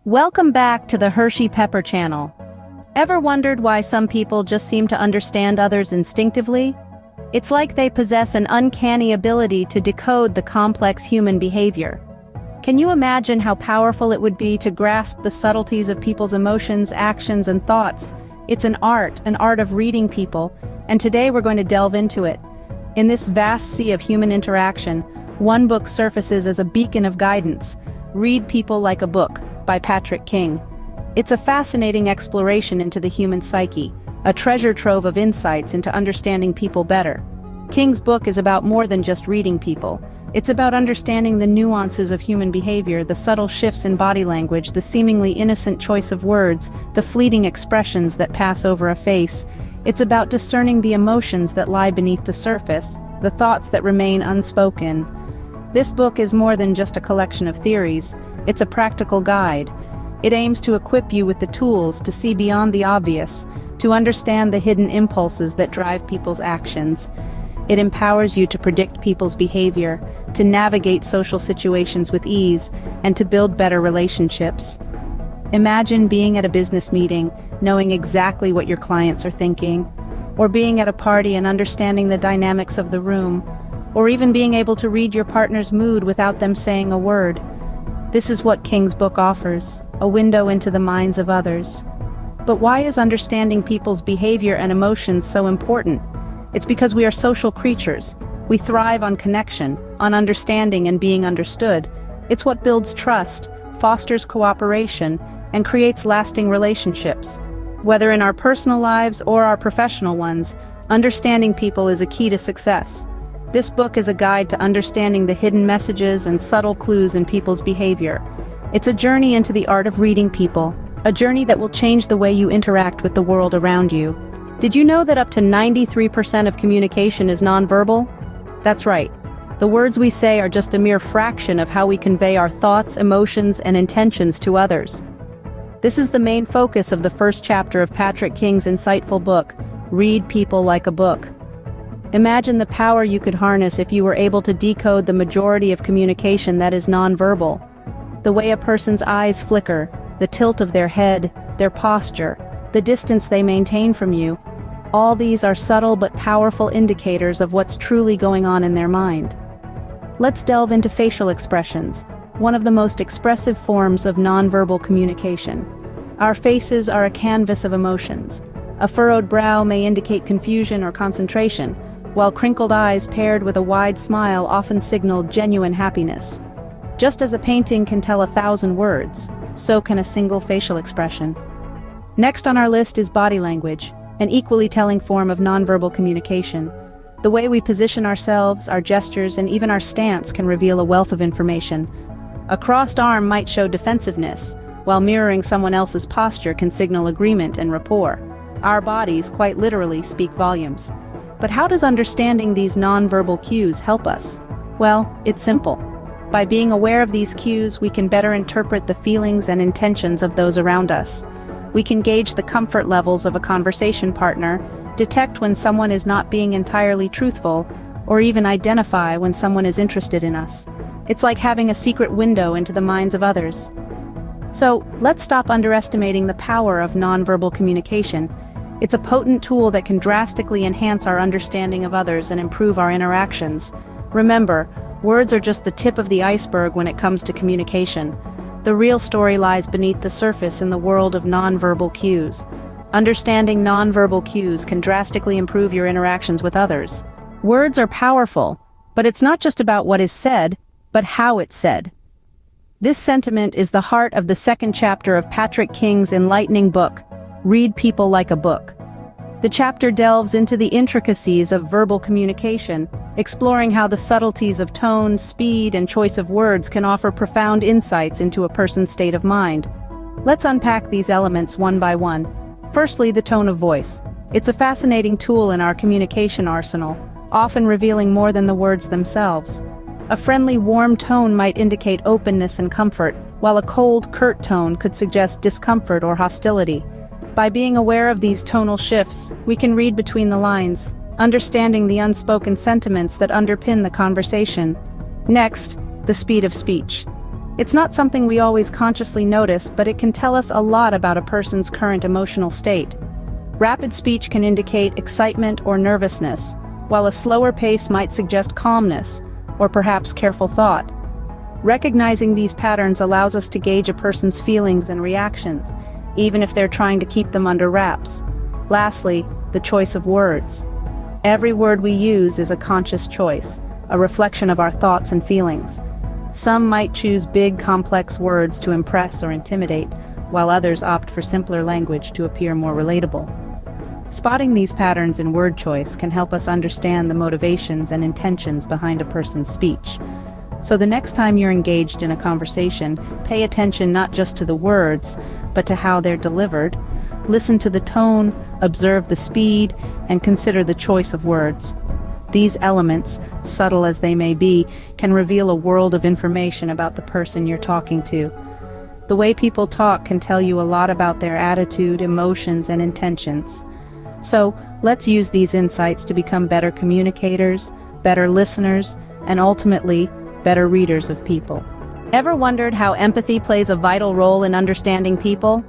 Welcome back to the Hershie Pepper channel. Ever wondered why some people just seem to understand others instinctively? It's like they possess an uncanny ability to decode the complex human behavior. Can you imagine how powerful it would be to grasp the subtleties of people's emotions, actions, and thoughts? It's an art of reading people, and today we're going to delve into it. In this vast sea of human interaction, one book surfaces as a beacon of guidance, Read People Like a Book, by Patrick King. It's a fascinating exploration into the human psyche, a treasure trove of insights into understanding people better. King's book is about more than just reading people. It's about understanding the nuances of human behavior, the subtle shifts in body language, the seemingly innocent choice of words, the fleeting expressions that pass over a face. It's about discerning the emotions that lie beneath the surface, the thoughts that remain unspoken. This book is more than just a collection of theories. It's a practical guide. It aims to equip you with the tools to see beyond the obvious, to understand the hidden impulses that drive people's actions. It empowers you to predict people's behavior, to navigate social situations with ease, and to build better relationships. Imagine being at a business meeting, knowing exactly what your clients are thinking, or being at a party and understanding the dynamics of the room, or even being able to read your partner's mood without them saying a word. This is what King's book offers, a window into the minds of others. But why is understanding people's behavior and emotions so important? It's because we are social creatures. We thrive on connection, on understanding and being understood. It's what builds trust, fosters cooperation, and creates lasting relationships. Whether in our personal lives or our professional ones, understanding people is a key to success. This book is a guide to understanding the hidden messages and subtle clues in people's behavior. It's a journey into the art of reading people, a journey that will change the way you interact with the world around you. Did you know that up to 93% of communication is nonverbal? That's right. The words we say are just a mere fraction of how we convey our thoughts, emotions, and intentions to others. This is the main focus of the first chapter of Patrick King's insightful book, Read People Like a Book. Imagine the power you could harness if you were able to decode the majority of communication that is nonverbal. The way a person's eyes flicker, the tilt of their head, their posture, the distance they maintain from you. All these are subtle but powerful indicators of what's truly going on in their mind. Let's delve into facial expressions, one of the most expressive forms of nonverbal communication. Our faces are a canvas of emotions. A furrowed brow may indicate confusion or concentration, while crinkled eyes paired with a wide smile often signal genuine happiness. Just as a painting can tell 1,000 words, so can a single facial expression. Next on our list is body language, an equally telling form of nonverbal communication. The way we position ourselves, our gestures, and even our stance can reveal a wealth of information. A crossed arm might show defensiveness, while mirroring someone else's posture can signal agreement and rapport. Our bodies, quite literally, speak volumes. But how does understanding these nonverbal cues help us? Well, it's simple. By being aware of these cues, we can better interpret the feelings and intentions of those around us. We can gauge the comfort levels of a conversation partner, detect when someone is not being entirely truthful, or even identify when someone is interested in us. It's like having a secret window into the minds of others. So, let's stop underestimating the power of nonverbal communication. It's a potent tool that can drastically enhance our understanding of others and improve our interactions. Remember, words are just the tip of the iceberg when it comes to communication. The real story lies beneath the surface in the world of nonverbal cues. Understanding nonverbal cues can drastically improve your interactions with others. Words are powerful, but it's not just about what is said, but how it's said. This sentiment is the heart of the second chapter of Patrick King's enlightening book, Read People Like a Book. The chapter delves into the intricacies of verbal communication, exploring how the subtleties of tone, speed, and choice of words can offer profound insights into a person's state of mind. Let's unpack these elements one by one. Firstly, the tone of voice. It's a fascinating tool in our communication arsenal, often revealing more than the words themselves. A friendly, warm tone might indicate openness and comfort, while a cold, curt tone could suggest discomfort or hostility. By being aware of these tonal shifts, we can read between the lines, understanding the unspoken sentiments that underpin the conversation. Next, the speed of speech. It's not something we always consciously notice, but it can tell us a lot about a person's current emotional state. Rapid speech can indicate excitement or nervousness, while a slower pace might suggest calmness, or perhaps careful thought. Recognizing these patterns allows us to gauge a person's feelings and reactions, even if they're trying to keep them under wraps. Lastly, the choice of words. Every word we use is a conscious choice, a reflection of our thoughts and feelings. Some might choose big, complex words to impress or intimidate, while others opt for simpler language to appear more relatable. Spotting these patterns in word choice can help us understand the motivations and intentions behind a person's speech. So the next time you're engaged in a conversation, pay attention not just to the words, but to how they're delivered. Listen to the tone, observe the speed, and consider the choice of words. These elements, subtle as they may be, can reveal a world of information about the person you're talking to. The way people talk can tell you a lot about their attitude, emotions, and intentions. So, let's use these insights to become better communicators, better listeners, and ultimately, better readers of people. Ever wondered how empathy plays a vital role in understanding people?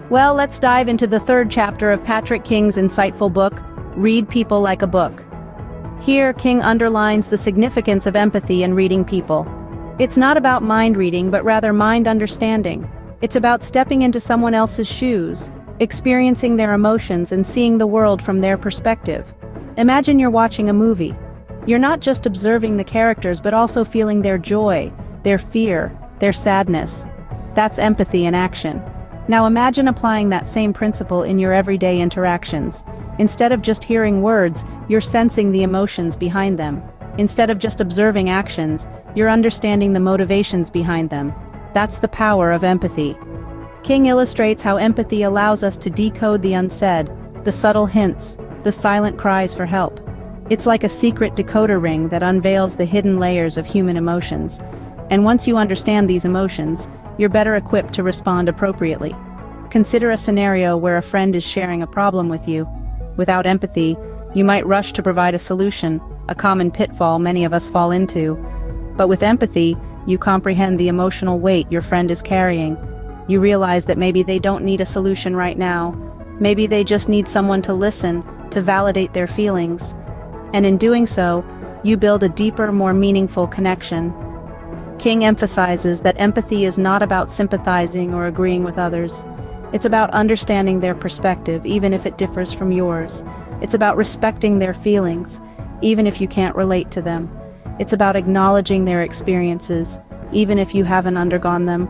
Well, let's dive into the third chapter of Patrick King's insightful book, Read People Like a Book. Here, King underlines the significance of empathy in reading people. It's not about mind reading, but rather mind understanding. It's about stepping into someone else's shoes, experiencing their emotions and seeing the world from their perspective. Imagine you're watching a movie. You're not just observing the characters, but also feeling their joy, their fear, their sadness. That's empathy in action. Now imagine applying that same principle in your everyday interactions. Instead of just hearing words, you're sensing the emotions behind them. Instead of just observing actions, you're understanding the motivations behind them. That's the power of empathy. King illustrates how empathy allows us to decode the unsaid, the subtle hints, the silent cries for help. It's like a secret decoder ring that unveils the hidden layers of human emotions. And once you understand these emotions, you're better equipped to respond appropriately. Consider a scenario where a friend is sharing a problem with you. Without empathy, you might rush to provide a solution, a common pitfall many of us fall into. But with empathy, you comprehend the emotional weight your friend is carrying. You realize that maybe they don't need a solution right now. Maybe they just need someone to listen, to validate their feelings. And in doing so, you build a deeper, more meaningful connection. King emphasizes that empathy is not about sympathizing or agreeing with others. It's about understanding their perspective, even if it differs from yours. It's about respecting their feelings, even if you can't relate to them. It's about acknowledging their experiences, even if you haven't undergone them.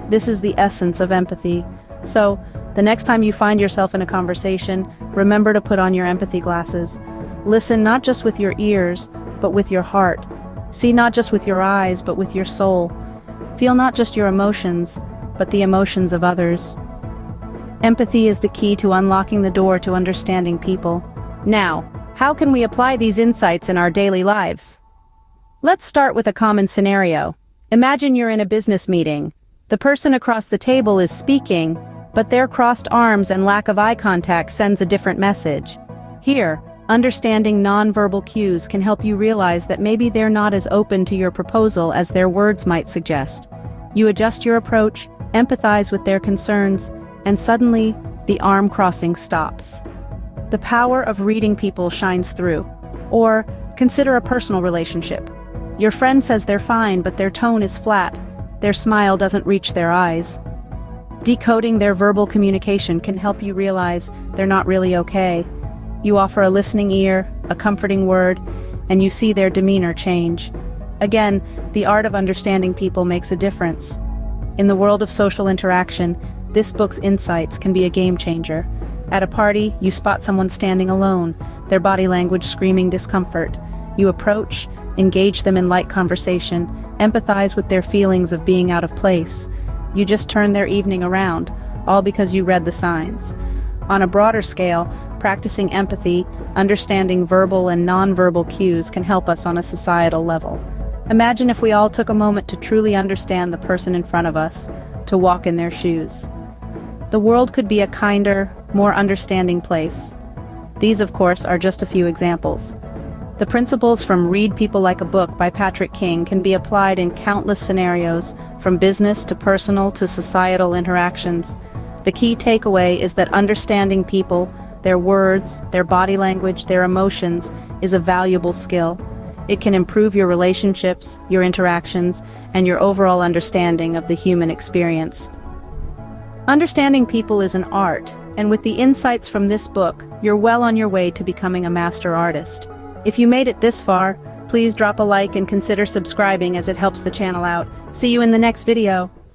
This is the essence of empathy. So, the next time you find yourself in a conversation, remember to put on your empathy glasses. Listen not just with your ears, but with your heart. See not just with your eyes, but with your soul. Feel not just your emotions, but the emotions of others. Empathy is the key to unlocking the door to understanding people. Now, how can we apply these insights in our daily lives? Let's start with a common scenario. Imagine you're in a business meeting. The person across the table is speaking, but their crossed arms and lack of eye contact sends a different message. Here, understanding nonverbal cues can help you realize that maybe they're not as open to your proposal as their words might suggest. You adjust your approach, empathize with their concerns, and suddenly, the arm crossing stops. The power of reading people shines through. Or, consider a personal relationship. Your friend says they're fine, but their tone is flat. Their smile doesn't reach their eyes. Decoding their verbal communication can help you realize they're not really okay. You offer a listening ear, a comforting word, and you see their demeanor change. Again, the art of understanding people makes a difference. In the world of social interaction, this book's insights can be a game changer. At a party, you spot someone standing alone, their body language screaming discomfort. You approach, engage them in light conversation, empathize with their feelings of being out of place. You just turn their evening around, all because you read the signs. On a broader scale, practicing empathy, understanding verbal and nonverbal cues can help us on a societal level. Imagine if we all took a moment to truly understand the person in front of us, to walk in their shoes. The world could be a kinder, more understanding place. These, of course, are just a few examples. The principles from Read People Like a Book by Patrick King can be applied in countless scenarios, from business to personal to societal interactions. The key takeaway is that understanding people, their words, their body language, their emotions, is a valuable skill. It can improve your relationships, your interactions, and your overall understanding of the human experience. Understanding people is an art, and with the insights from this book, you're well on your way to becoming a master artist. If you made it this far, please drop a like and consider subscribing as it helps the channel out. See you in the next video.